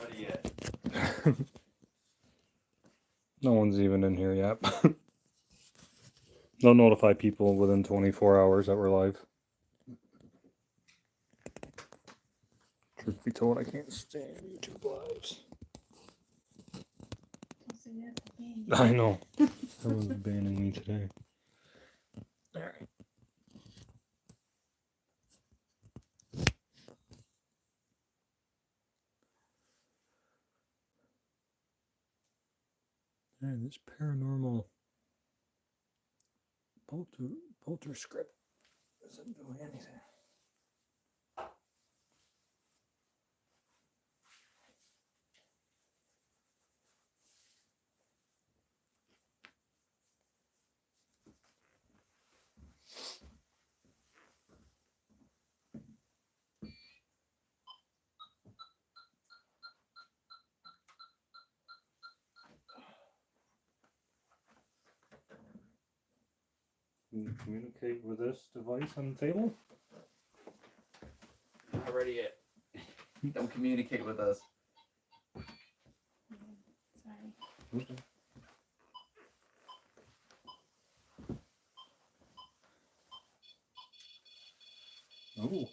ready yet. No one's even in here yet. They'll notify people within 24 hours that we're live. Truth be told, I can't stand YouTube lives. I know. Everyone's banning me today. Alright. Man, this paranormal polter script isn't doing anything. Can you communicate with this device on the table? Not ready yet. Don't communicate with us. Sorry. Okay. Oh.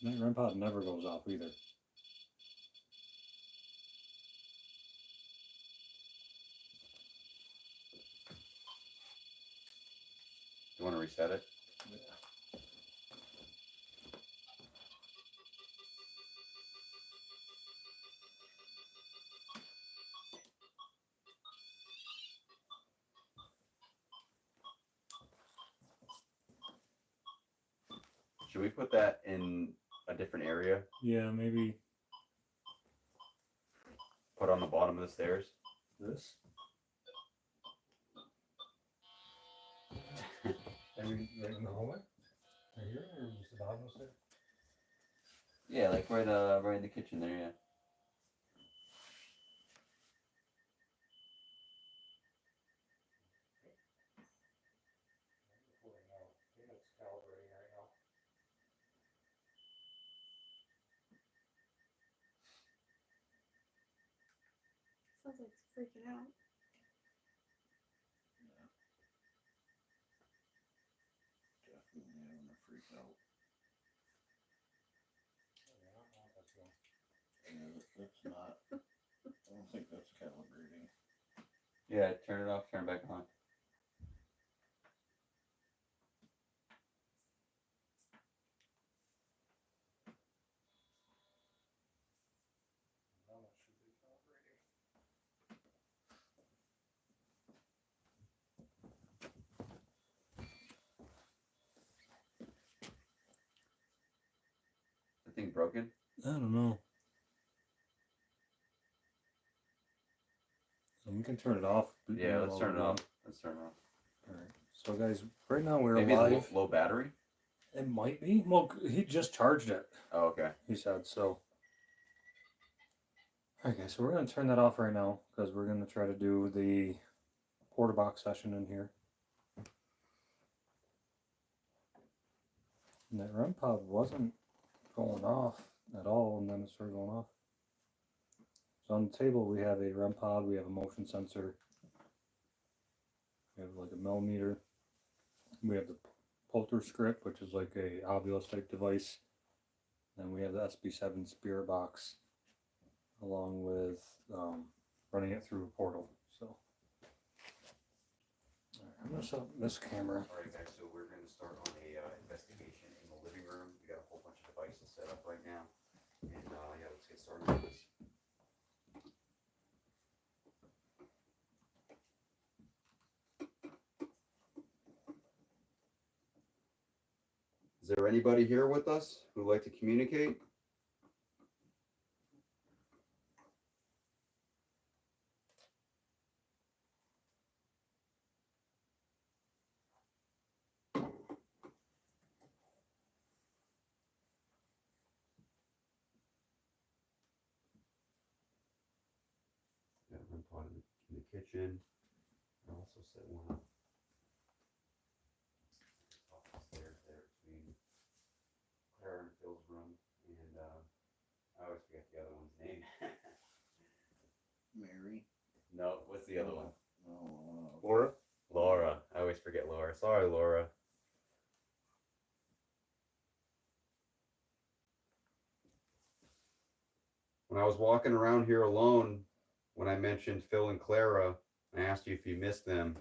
That REM pod never goes off either. You want to reset it? Yeah. Should we put that in a different area? Yeah, maybe Put on the bottom of the stairs? this. Maybe right in the hallway? Right here, or just the bottom of the stairs? Yeah, like right in the kitchen there, yeah. Sounds like it's freaking out. Definitely having a freak out. Yeah, that's not. I don't think that's calibrating. Yeah, turn it off, turn it back on. Now it should be calibrating. The thing broken? I don't know. So we can turn it off. Yeah, let's turn it off. Let's turn it off. Alright. So guys, right now we're Maybe live. it's low battery? It might be. Well, he just charged it. Oh, okay. He said so. Alright guys, so we're going to turn that off right now because we're going to try to do the porta box session in here. And that REM pod wasn't going off at all, and then it started going off. So on the table we have a REM pod, we have a motion sensor, we have like a millimeter, we have the polter script, which is like a Ovilus type device, then we have the SB7 spirit box along with running it through a portal. So I'm going to set up this camera. Alright guys, so we're going to start on a investigation in the living room. We got a whole bunch of devices set up right now. And yeah, let's get started with this. Is there anybody here with us who'd like to communicate? Got one pot in the kitchen. I also set one up off the stairs there between Claire and Phil's No, what's the other one? Laura? Laura. I always forget Laura. Sorry, Laura. When I was walking around here alone, when I mentioned Phil and Clara, I asked you if you missed them.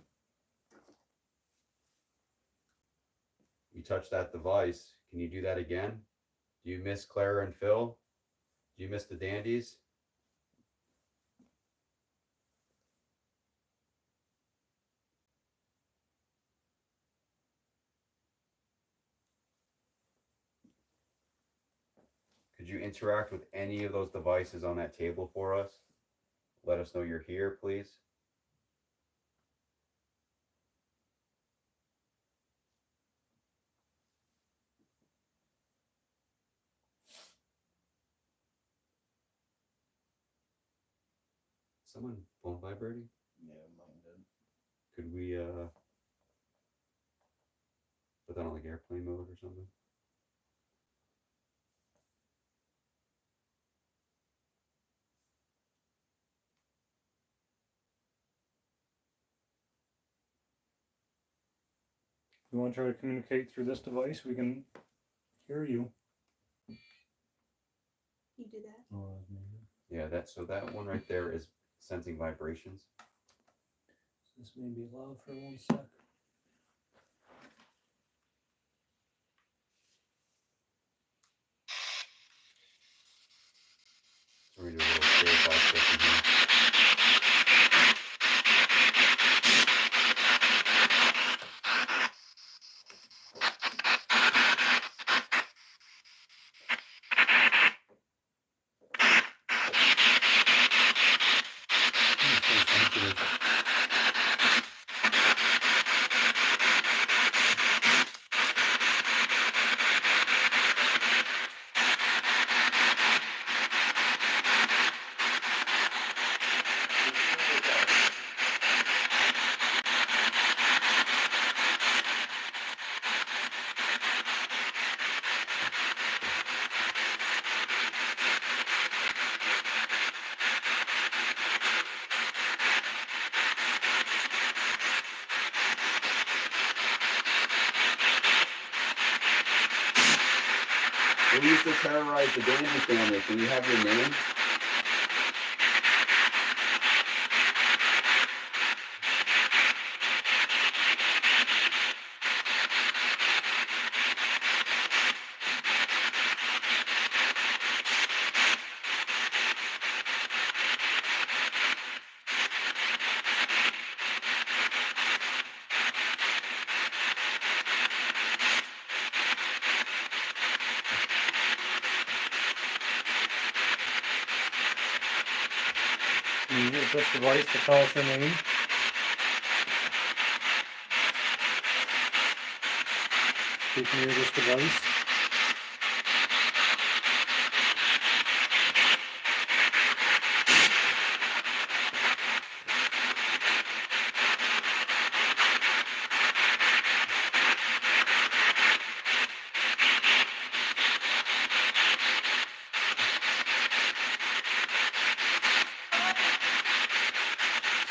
You touched that device. Can you do that again? Do you miss Clara and Phil? Do you miss the Dandies? Could you interact with any of those devices on that table for us? Let us know you're here, please. Someone phone vibrating? Yeah, mine did. Could we put that on like airplane mode or something? You want to try to communicate through this device? We can hear you. You do that. Oh, Yeah, that one right there is sensing vibrations. this may be loud for 1 sec. So we're gonna do a little spirit box session here. Who used to terrorize the Dandy family? Can you have your name? Can you use this device to tell us your name? Speaking of this device.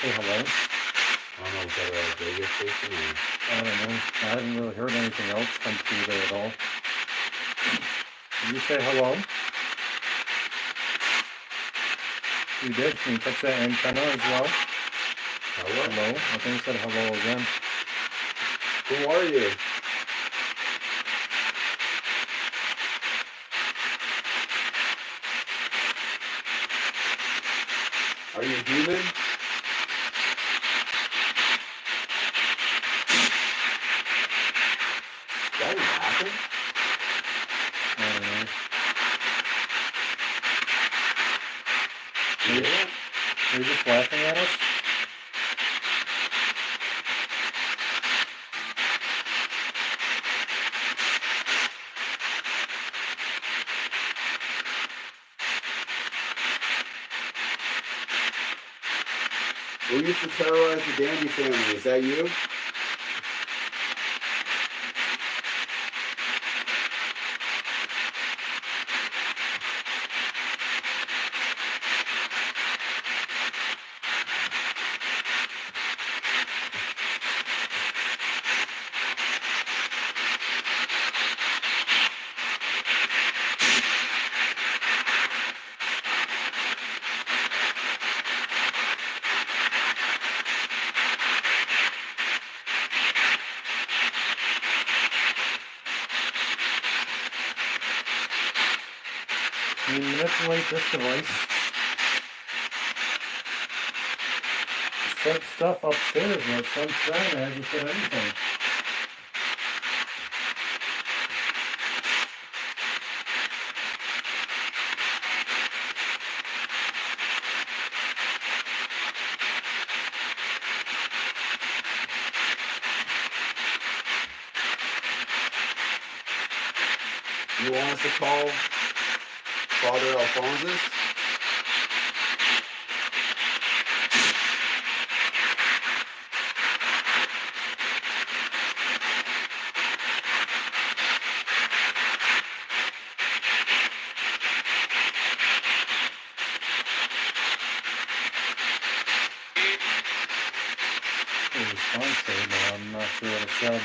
Say hello. I don't know, is that a radio station or? I don't know. I haven't really heard anything else come through there at all. Did you say hello? You did. Can you touch that antenna as well? Hello? Hello? I think it said hello again. Who are you? Are you human? Is that laughing? I don't know. You hear that? Are you just laughing at us? Who used to terrorize the Dandy family? Is that you? You manipulate this device. Set stuff upstairs and it sends down as you said anything. You want us to call Father Alphonsus? A response there, but I'm not sure what it said.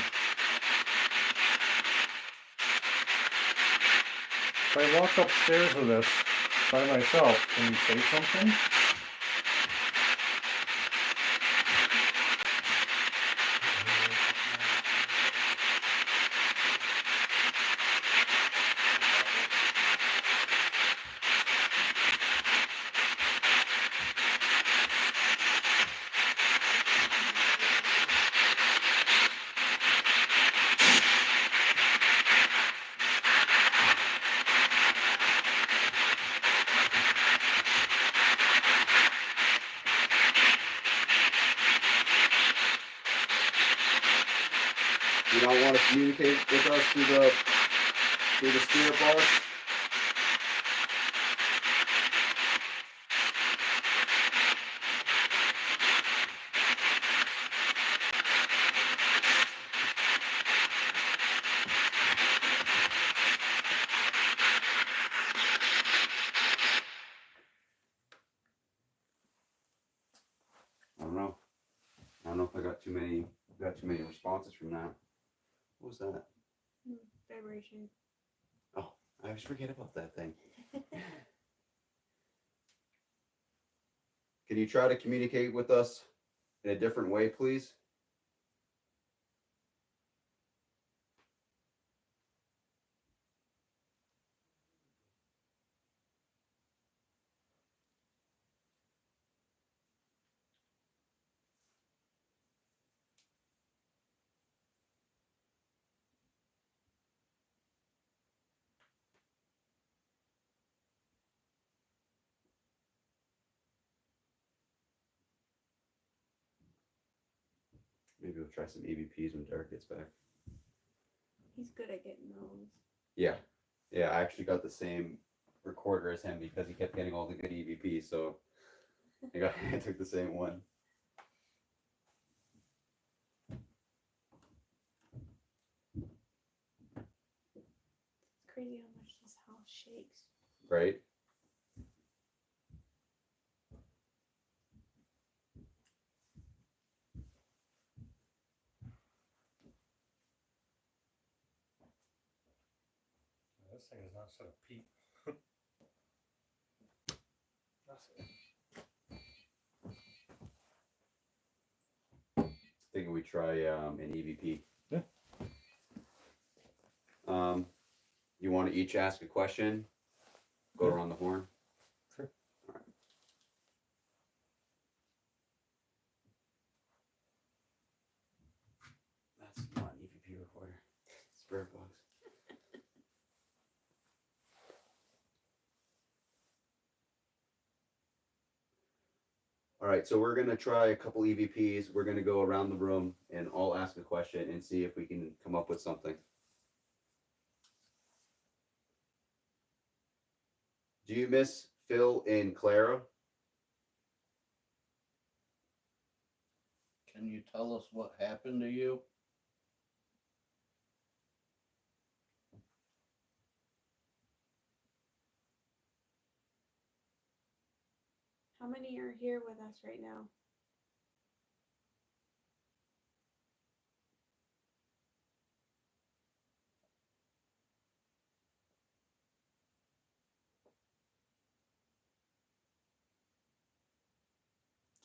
If I walk upstairs with this by myself, can you say something? You don't want to communicate with us through the spirit box? I don't know. I don't know if I got too many responses from that. What was that? Vibration. Oh, I always forget about that thing. Can you try to communicate with us in a different way, please? Maybe we'll try some EVPs when Derek gets back. He's good at getting those. Yeah. Yeah, I actually got the same recorder as him because he kept getting all the good EVPs, so I took the same one. It's crazy how much this house shakes. Right? This thing is not set up peep. Thinking we try an EVP. Yeah. You want to each ask a question? Go Yeah. around the horn? Sure. All right. That's not an EVP recorder. Spirit box. All right, so we're gonna try a couple EVPs. We're gonna go around the room and all ask a question and see if we can come up with something. Do you miss Phil and Clara? Can you tell us what happened to you? How many are here with us right now?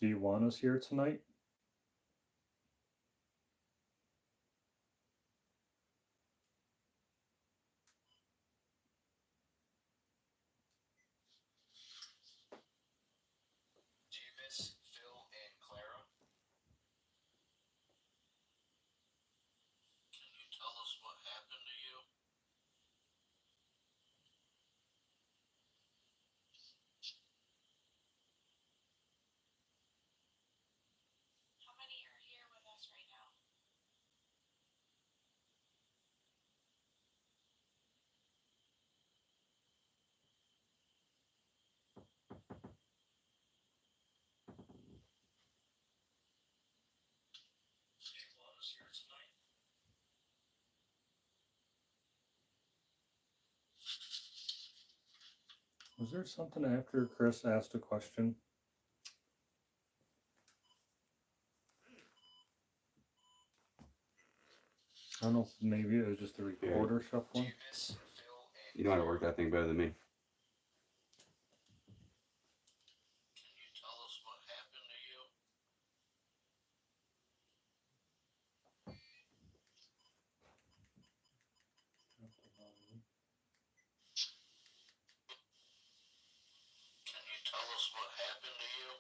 Do you want us here tonight? Was there something after Chris asked a question? I don't know if maybe it was just the recorder shuffling. You know how to work that thing better than me. Can you tell us what happened to you? Can you tell us what happened to you?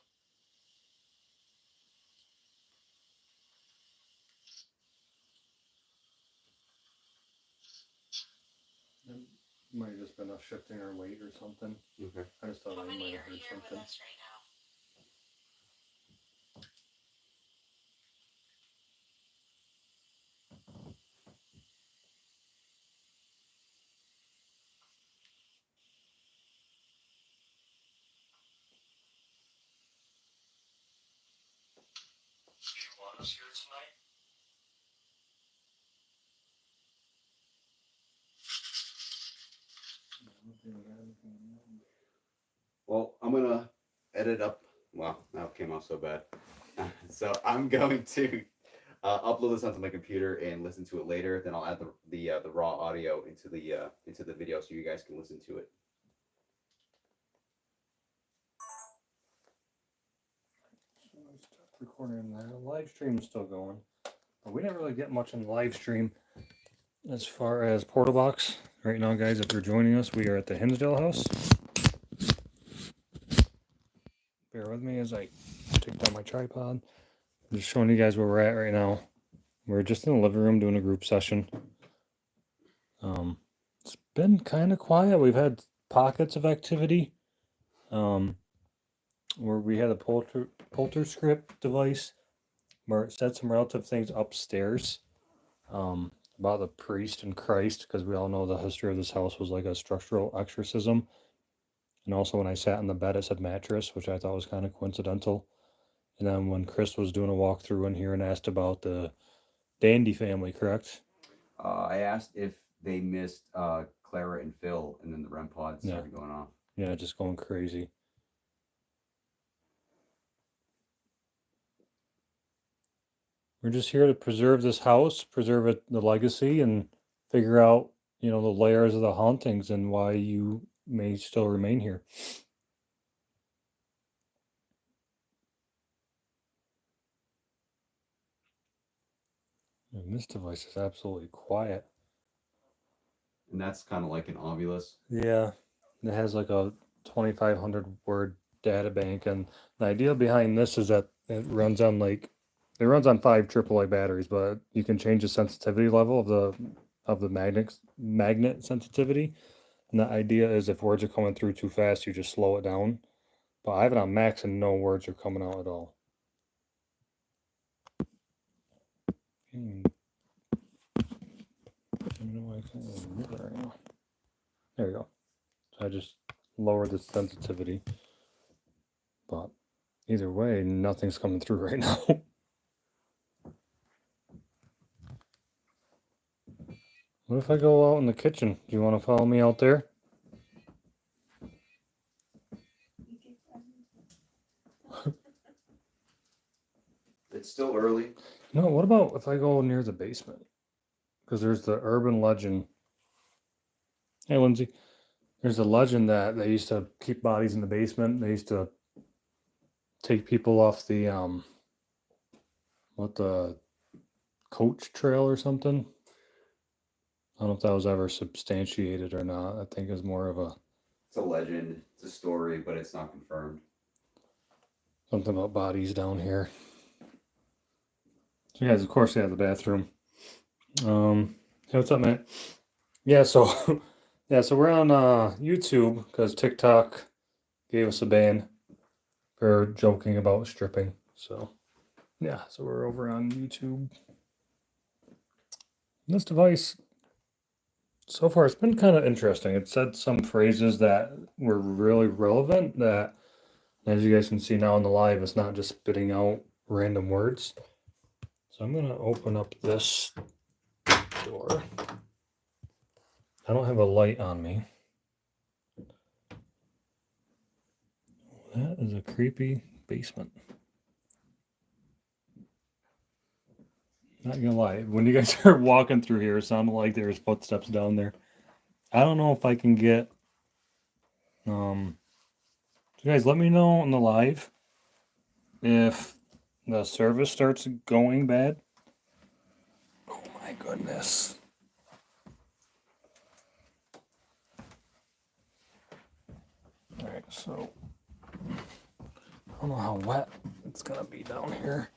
It might have just been us shifting our weight or something. Okay. I just thought How I many might are have heard here something. with us right now? Do you want us here tonight? Well, I'm gonna edit up. Wow, that came out so bad. So I'm going to upload this onto my computer and listen to it later. Then I'll add the raw audio into the video so you guys can listen to it. So I stopped recording there. The live stream's still going. But we didn't really get much in the live stream as far as Portal Box. Right now, guys, if you're joining us, we are at the Hinsdale House. Bear with me as I take down my tripod. I'm just showing you guys where we're at right now. We're just in the living room doing a group session. It's been kind of quiet. We've had pockets of activity. Where we had a polterscript device where it said some relative things upstairs about the priest and Christ, because we all know the history of this house was like a structural exorcism. And also when I sat in the bed, it said mattress, which I thought was kind of coincidental. And then when Chris was doing a walkthrough in here and asked about the Dandy family, correct? I asked if they missed Clara and Phil, and then the REM pod started going off. Yeah, just going crazy. We're just here to preserve this house, preserve it, the legacy, and figure out, the layers of the hauntings and why you may still remain here. And this device is absolutely quiet. And that's kind of like an Ovilus. Yeah, it has like a 2,500 word data bank, and the idea behind this is that it runs on 5 AAA batteries, but you can change the sensitivity level of the magnet sensitivity. And the idea is if words are coming through too fast, you just slow it down. But I have it on max and no words are coming out at all. There we go. So I just lowered the sensitivity. But either way, nothing's coming through right now. What if I go out in the kitchen? Do you want to follow me out there? It's still early. No, what about if I go near the basement? Because there's the urban legend. Hey, Lindsay. There's a legend that they used to keep bodies in the basement. They used to take people off the the coach trail or something. I don't know if that was ever substantiated or not. I think it's more of It's a legend. It's a story, but it's not confirmed. something about bodies down here. So guys, of course, the bathroom. Hey, what's up, Matt? Yeah, so so we're on YouTube because TikTok gave us a ban for joking about stripping. So yeah, so we're over on YouTube. This device, so far, it's been kind of interesting. It said some phrases that were really relevant that, as you guys can see now in the live, it's not just spitting out random words. So I'm going to open up this door. I don't have a light on me. That is a creepy basement. Not gonna lie, when you guys are walking through here, it sounded like there was footsteps down there. I don't know if I can get. So guys, let me know on the live if the service starts going bad. Oh my goodness. Alright, so I don't know how wet it's gonna be down here.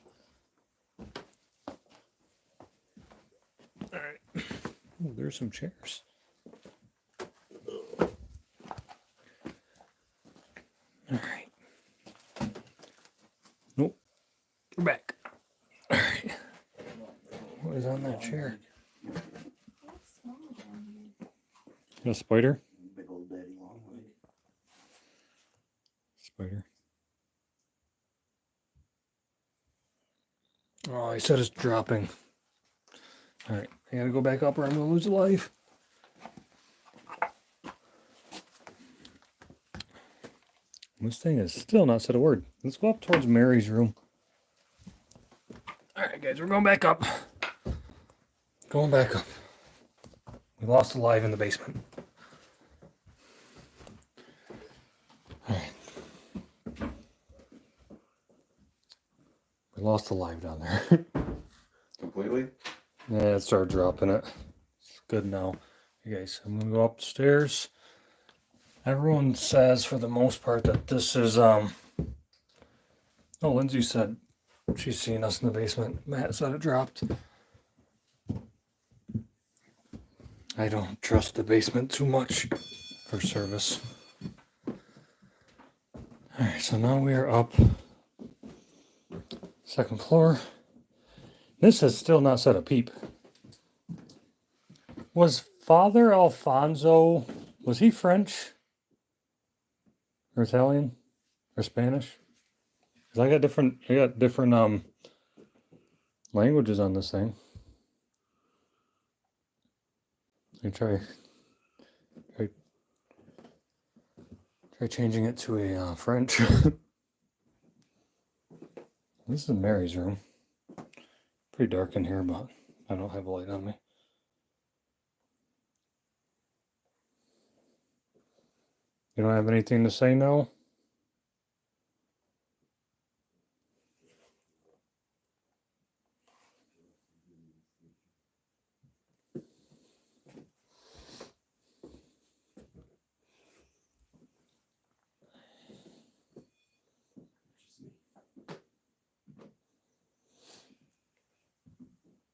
Alright. Oh, there's some chairs. Alright. Nope. We're back. Alright. What is on that chair? What's small down here? A spider? Big old daddy long leg. Spider. Oh, he said it's dropping. Alright, I gotta go back up or I'm gonna lose a life. This thing is still not said a word. Let's go up towards Mary's room. Alright guys, we're going back up. Going back up. We lost a live in the basement. Alright. We lost a live down there. Completely? Yeah, it started dropping it. It's good now. You guys, I'm gonna go upstairs. Everyone says for the most part that this is oh, Lindsay said she's seen us in the basement. Matt said it dropped. I don't trust the basement too much for service. Alright, so now we are up second floor. This has still not said a peep. Was Father Alfonso, was he French? Or Italian? Or Spanish? Because I got different languages on this thing. I try changing it to a French. This is Mary's room. Pretty dark in here, but I don't have a light on me. You don't have anything to say now?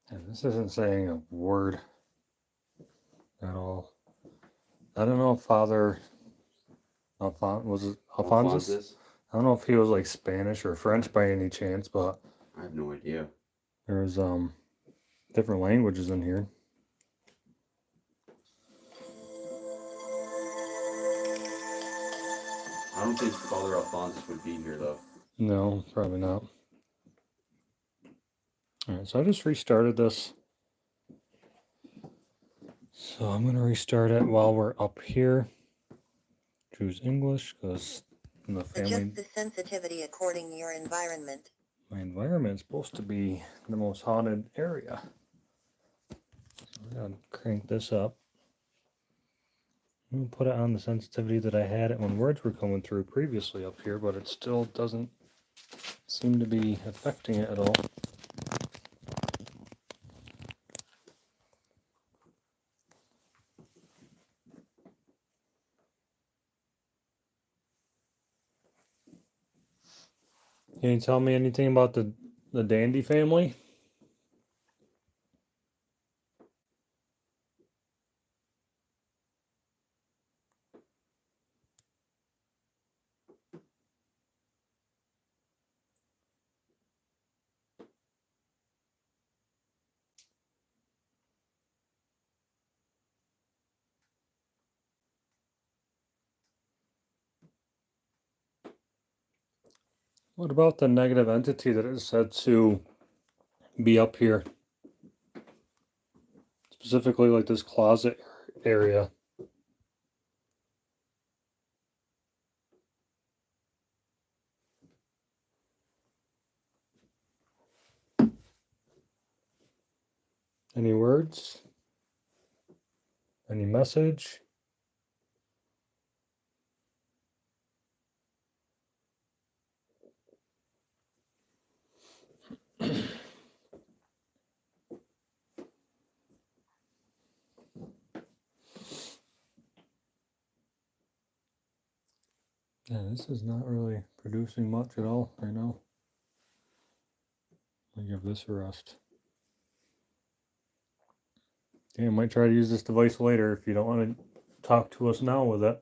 And this isn't saying a word at all. I don't know if Father was it Alphonsus? I don't know if he was like Spanish or French by any chance, but I have no idea. there's different languages in here. I don't think Father Alphonsus would be here though. No, probably not. Alright, so I just restarted this. So I'm going to restart it while we're up here. Choose English because in the family. Adjust the sensitivity according to your environment. My environment is supposed to be the most haunted area. So I'm going to crank this up. I'm going to put it on the sensitivity that I had it when words were coming through previously up here, but it still doesn't seem to be affecting it at all. Can you tell me anything about the Dandy family? What about the negative entity that is said to be up here? Specifically like this closet area. comments? Any message? Yeah, this is not really producing much at all right now. I'll give this a rest. Yeah, I might try to use this device later if you don't want to talk to us now with it.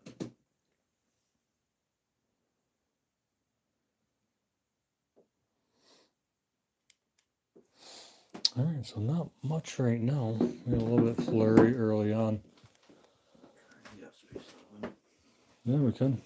Alright, so not much right now. We had a little bit flurry early on. Yeah, we can.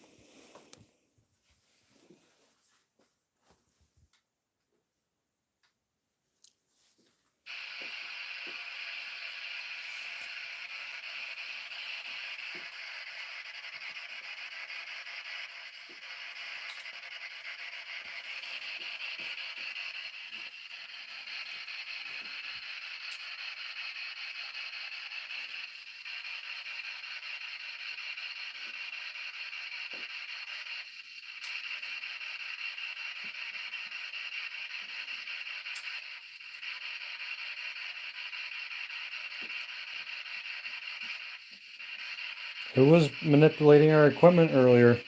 Who was manipulating our equipment earlier?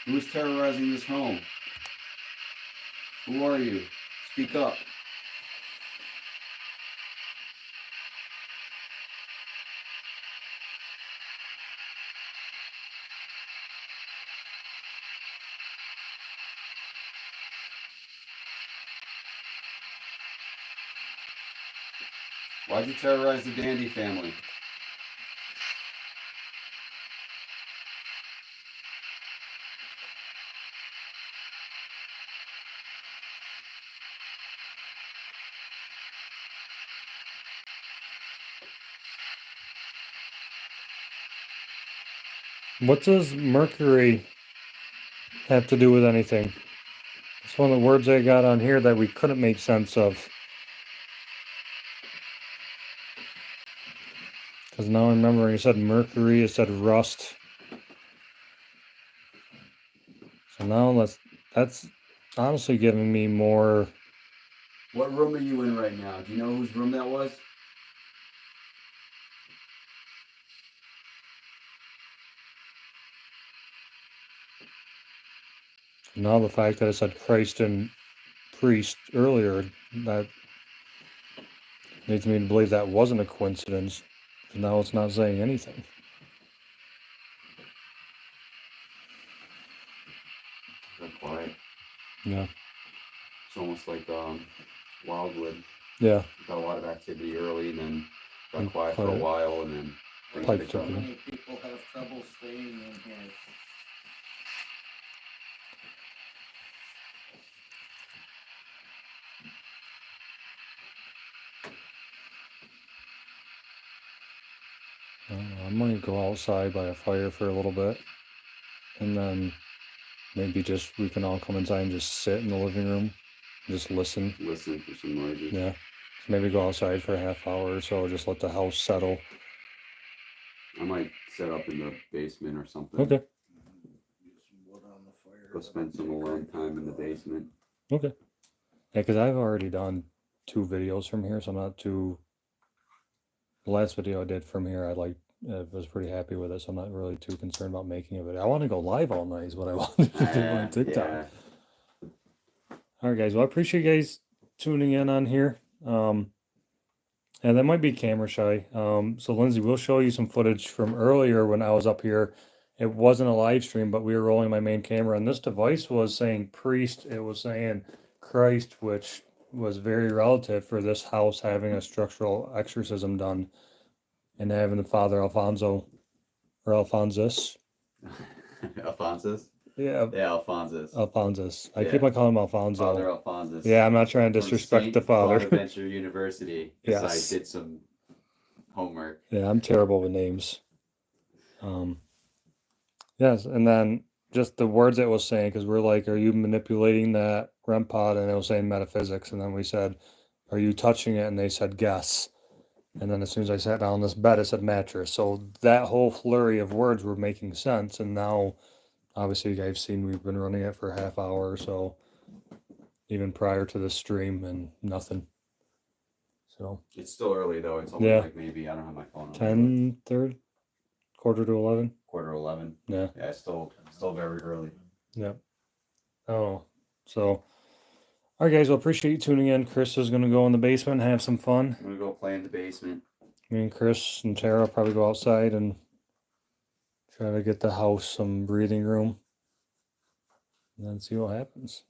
Who's terrorizing this home? Who are you? Speak up. Why'd you terrorize the Dandy family? What does Mercury have to do with anything? It's one of the words I got on here that we couldn't make sense of. Because now I'm remembering you said mercury, it said rust. So now that's honestly giving me more. What room are you in right now? Do you know whose room that was? Now the fact that it said Christ and priest earlier, that leads me to believe that wasn't a coincidence. Now it's not saying anything. They're quiet. Yeah. It's almost like Wildwood. Yeah. Got a lot of activity early, and then got And quiet for a quiet. while, and then things Pipe picked up. tipping. Many people have trouble staying in here. I don't know, I might go outside by a fire for a little bit, and then maybe just we can all come inside and just sit in the living room, and just listen. Listening for some noises. Yeah. So maybe go outside for a half hour or so, just let the house settle. I might set up in the basement or something. Okay. Get some wood on the fire. Go spend some alone time in the basement. Okay. Yeah, because I've already done 2 videos from here, so I'm not too. The last video I did from here, I was pretty happy with it, so I'm not really too concerned about making a video. I want to go live all night is what I wanted to do on TikTok. Yeah. All right, guys. Well, I appreciate you guys tuning in on here. And that might be camera shy. So Lindsay, we'll show you some footage from earlier when I was up here. It wasn't a live stream, but we were rolling my main camera, and this device was saying priest. It was saying Christ, which was very relative for this house having a structural exorcism done and having the Father Alfonso or Alphonsus. Alphonsus? Yeah, Yeah, Alphonsus. Alphonsus. I Yeah. keep on calling him Alfonso. Father Alphonsus. Yeah, I'm not trying to From disrespect Saint the father. Bonaventure University. 'Cause Yes. I did some homework. Yeah, I'm terrible with names. Yes, and then just the words it was saying, because we're like, are you manipulating that REM pod? And it was saying metaphysics. And then we said, are you touching it? And they said, guess. And then as soon as I sat down on this bed, it said mattress. So that whole flurry of words were making sense. And now, obviously, you guys have seen we've been running it for a half hour or so, even prior to the stream, and nothing. So It's still early though. It's only Yeah. like maybe I don't have my phone. on. 10:30, quarter to 11. Quarter 11. Yeah. Yeah, it's still very early. Yep. Oh, so, all right, guys. Well, appreciate you tuning in. Chris is gonna go in the basement and have some fun. I'm gonna go play in the basement. Me and Chris and Tara will probably go outside and try to get the house some breathing room, and then see what happens.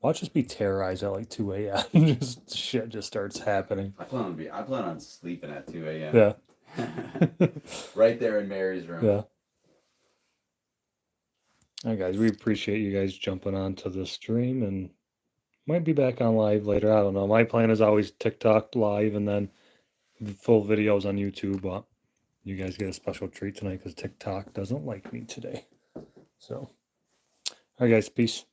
Watch us be terrorized at like 2 a.m. Just shit just starts happening. I plan on sleeping at 2 a.m. Yeah. Right there in Mary's room. Yeah. All right, guys. We appreciate you guys jumping onto the stream, and might be back on live later. I don't know. My plan is always TikTok live and then full videos on YouTube, but you guys get a special treat tonight because TikTok doesn't like me today. So, all right, guys. Peace.